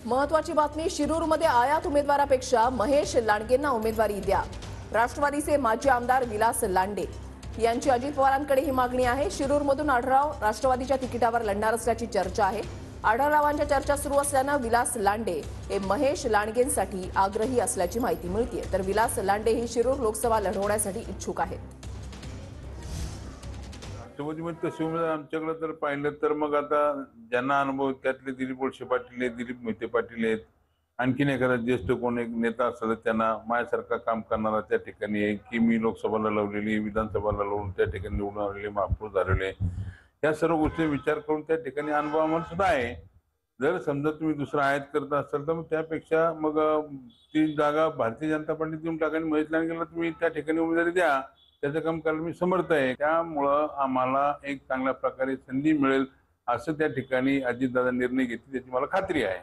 महत्वाची बातमी, शिरूरमध्ये आयात उमेदवारापेक्षा महेश लांडगेंना उमेदवारी द्या. राष्ट्रवादीचे माजी आमदार विलास लांडे यांची अजित पवारांकडे ही मागणी आहे. शिरूरमधून आढळराव राष्ट्रवादीच्या तिकिटावर लढणार असल्याची चर्चा आहे. आढळरावांच्या चर्चा सुरू असल्यानं विलास लांडे हे महेश लांडगेंसाठी आग्रही असल्याची माहिती मिळते. तर विलास लांडे ही शिरूर लोकसभा लढवण्यासाठी इच्छुक आहेत. राष्ट्रवादीमध्ये तसे उमेदवार आमच्याकडे तर पाहिलं तर मग आता ज्यांना अनुभव त्यातले दिलीप वळसे पाटील आहेत, दिलीप मोहिते पाटील आहेत, आणखीन एखादा ज्येष्ठ कोण एक नेता असला त्यांना माझ्यासारखं काम करणारा त्या ठिकाणी आहे की मी लोकसभेला लढलेली, विधानसभेला लढून त्या ठिकाणी निवडून आलेले, महापौर झालेले, या सर्व गोष्टी विचार करून त्या ठिकाणी अनुभव आम्हाला सुद्धा आहे. जर समजा तुम्ही दुसरा आयात करत असाल तर मग त्यापेक्षा मग ती जागा भारतीय जनता पार्टी देऊन टाका आणि महेश लांडगेला तुम्ही त्या ठिकाणी उमेदवारी द्या. त्याचं काम करायला मी समर्थ आहे. त्यामुळं आम्हाला एक चांगल्या प्रकारे संधी मिळेल असं त्या ठिकाणी अजितदादा निर्णय घेतील त्याची मला खात्री आहे.